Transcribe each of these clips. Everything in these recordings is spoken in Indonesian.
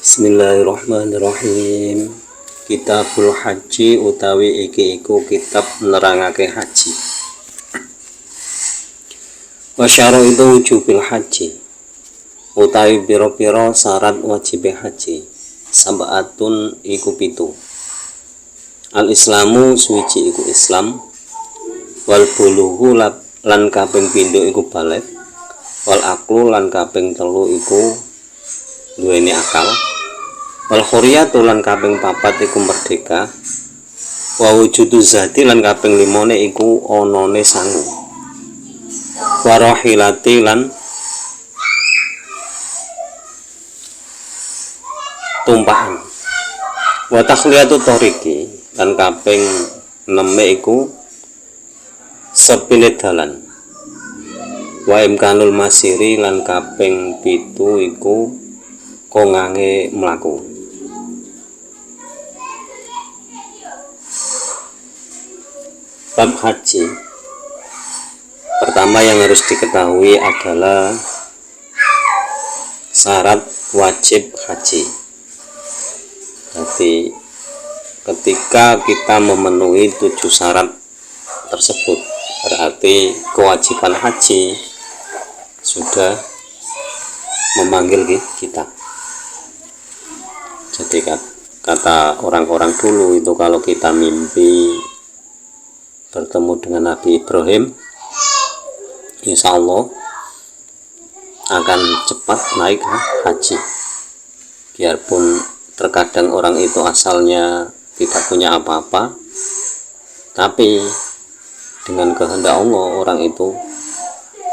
Bismillahirrahmanirrahim. Kitabul Haji utawi iki iku kitab nerangake haji. Wa syaraitu wujubil haji utawi pira-pira syarat wajib haji. Sab'atun iku pitu. Al Islamu suwiji iku Islam, wal bulughu lan kaping pindho iku baligh, wal aqlu lan kaping telu iku duweni akal, wal khuriyatu lan kaping papat iku merdeka, wa wujudu zati lan kaping limane iku onone sangu, wa rahilati lan tumpahan, wa takhliyatu thoriqi lan kaping 6 iku sepilih dalan, wa imkanul masiri lan kaping 7 iku kongange mlaku. Bab haji. Pertama yang harus diketahui adalah syarat wajib haji. Jadi ketika kita memenuhi 7 syarat tersebut, berarti kewajiban haji sudah memanggil kita. Jadi kata orang-orang dulu itu, kalau kita mimpi bertemu dengan Nabi Ibrahim, insya Allah akan cepat naik haji. Biarpun terkadang orang itu asalnya tidak punya apa-apa, tapi dengan kehendak Allah orang itu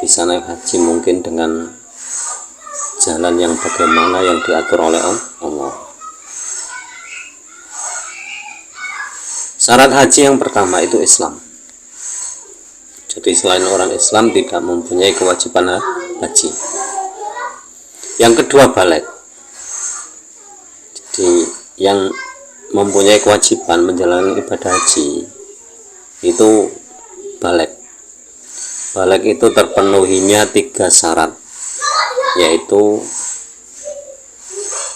bisa naik haji, mungkin dengan jalan yang bagaimana yang diatur oleh Allah. Syarat haji yang pertama itu Islam. Jadi selain orang Islam tidak mempunyai kewajiban haji. Yang kedua baligh. Jadi yang mempunyai kewajiban menjalani ibadah haji itu baligh. Baligh itu terpenuhinya 3 syarat, yaitu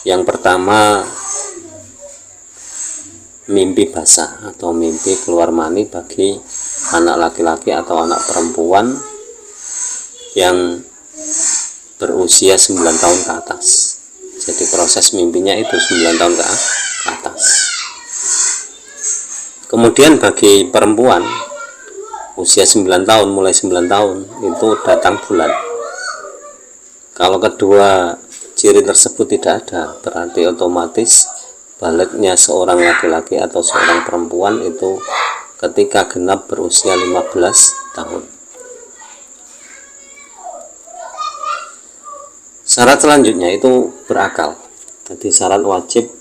yang pertama mimpi basah atau mimpi keluar mani bagi anak laki-laki atau anak perempuan yang berusia 9 tahun ke atas. Jadi proses mimpinya itu 9 tahun ke atas. Kemudian bagi perempuan usia 9 tahun, mulai 9 tahun itu datang bulan. Kalau kedua ciri tersebut tidak ada, berarti otomatis balighnya seorang laki-laki atau seorang perempuan itu ketika genap berusia 15 tahun. Syarat selanjutnya itu berakal. Jadi syarat wajib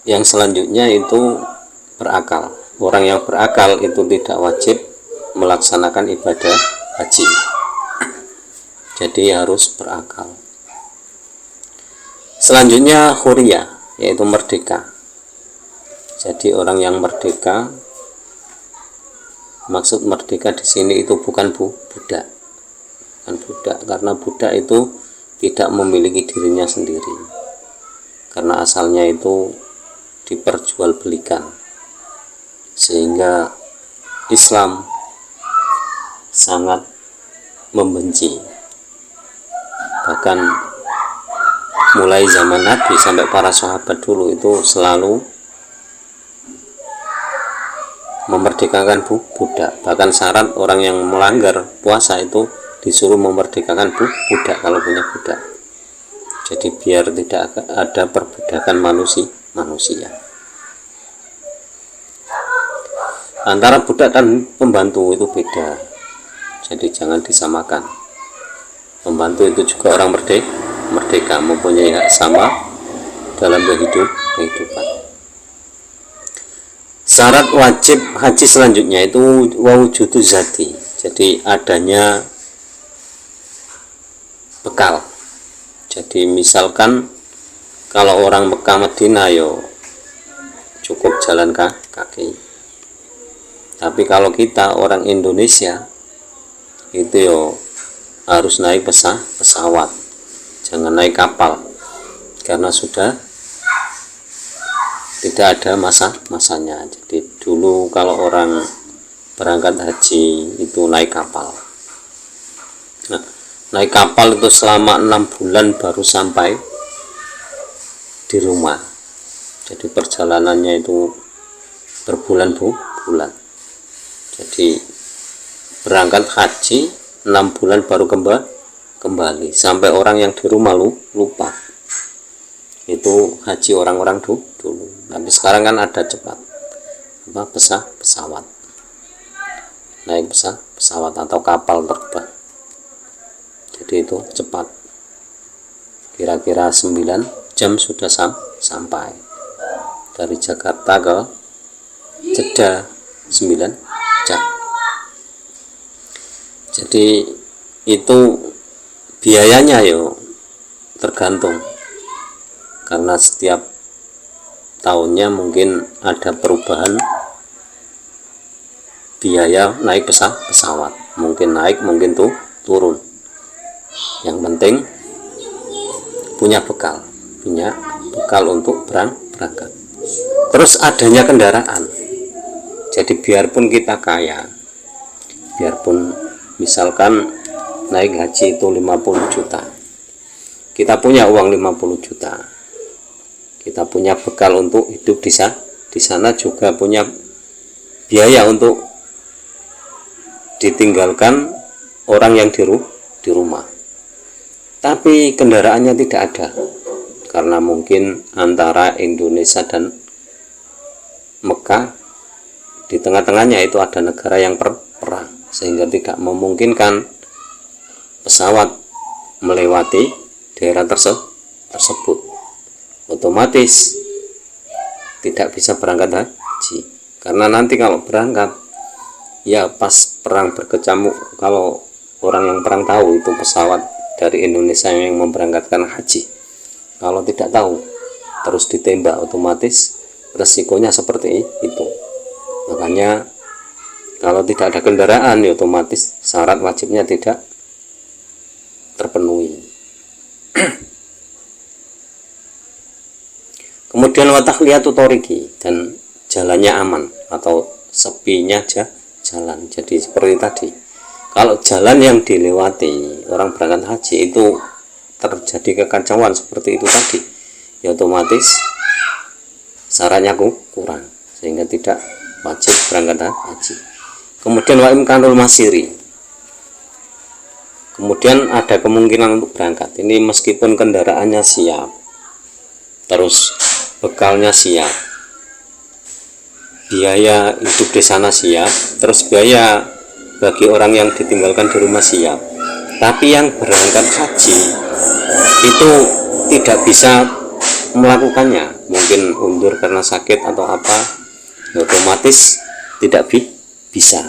yang selanjutnya itu berakal. Orang yang berakal itu tidak wajib melaksanakan ibadah haji. Jadi harus berakal. Selanjutnya khuriyah, yaitu merdeka. Jadi orang yang merdeka, maksud merdeka di sini itu bukan budak. Bukan budak, karena budak itu tidak memiliki dirinya sendiri. Karena asalnya itu diperjualbelikan. Sehingga Islam sangat membenci. Bahkan mulai zaman Nabi sampai para sahabat dulu itu selalu memerdekakan budak. Bahkan syarat orang yang melanggar puasa itu disuruh memerdekakan budak kalau punya budak. Jadi biar tidak ada perbudakan manusia. Antara budak dan pembantu itu beda. Jadi jangan disamakan. Pembantu itu juga orang merdeka, mempunyai hak sama dalam kehidupan. Syarat wajib haji selanjutnya itu wujudu zati. Jadi adanya bekal. Jadi misalkan kalau orang Mekah Madinah cukup jalan kaki. Tapi kalau kita orang Indonesia itu harus naik pesawat, jangan naik kapal. karena sudah tidak ada masanya. Jadi dulu kalau orang berangkat haji itu naik kapal. Nah, naik kapal itu selama 6 bulan baru sampai di rumah. Jadi perjalanannya itu berbulan-bulan. Jadi berangkat haji 6 bulan baru kembali, sampai orang yang di rumah lupa. Itu haji orang-orang dulu. Tapi sekarang kan ada cepat, pesawat, naik pesawat atau kapal terbang. Jadi itu cepat, kira-kira 9 jam sudah sampai dari Jakarta ke Jeddah, 9 jam. Jadi itu biayanya tergantung, karena setiap tahunnya mungkin ada perubahan biaya naik pesawat, mungkin naik mungkin turun. Yang penting punya bekal untuk berangkat. Terus adanya kendaraan. Jadi biarpun kita kaya, biarpun misalkan naik haji itu 50 juta, kita punya uang 50 juta, kita punya bekal untuk hidup di sana juga punya biaya untuk ditinggalkan orang yang di rumah. Tapi kendaraannya tidak ada, karena mungkin antara Indonesia dan Mekah, di tengah-tengahnya itu ada negara yang perang, sehingga tidak memungkinkan pesawat melewati daerah tersebut. Otomatis tidak bisa berangkat haji, karena nanti kalau berangkat ya pas perang berkecamuk, kalau orang yang perang tahu itu pesawat dari Indonesia yang memberangkatkan haji, kalau tidak tahu terus ditembak, otomatis resikonya seperti itu. Makanya kalau tidak ada kendaraan ya otomatis syarat wajibnya tidak terpenuhi. Kemudian watahliyatu thoriqi, dan jalannya aman atau sepinya jalan. Jadi seperti tadi, kalau jalan yang dilewati orang berangkat haji itu terjadi kekacauan seperti itu tadi, ya otomatis syaratnya kurang, sehingga tidak wajib berangkat haji. Kemudian wa imkanul masiri, kemudian ada kemungkinan untuk berangkat. Ini meskipun kendaraannya siap, terus bekalnya siap, biaya hidup di sana siap, terus biaya bagi orang yang ditinggalkan di rumah siap, tapi yang berangkat haji itu tidak bisa melakukannya, mungkin undur karena sakit atau apa, otomatis tidak bisa.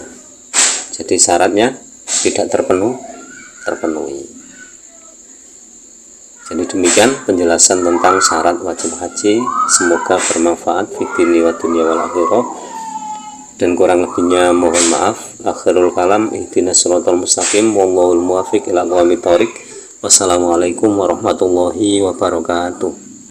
Jadi syaratnya tidak terpenuhi. Jadi demikian penjelasan tentang syarat wajib haji. Semoga bermanfaat fitini wa dunya wal akhirah, dan kurang lebihnya mohon maaf. Akhirul kalam, ihdinas siratal mustaqim, wallahul muwaffiq ila aqwamit thoriq. Wassalamualaikum warahmatullahi wabarakatuh.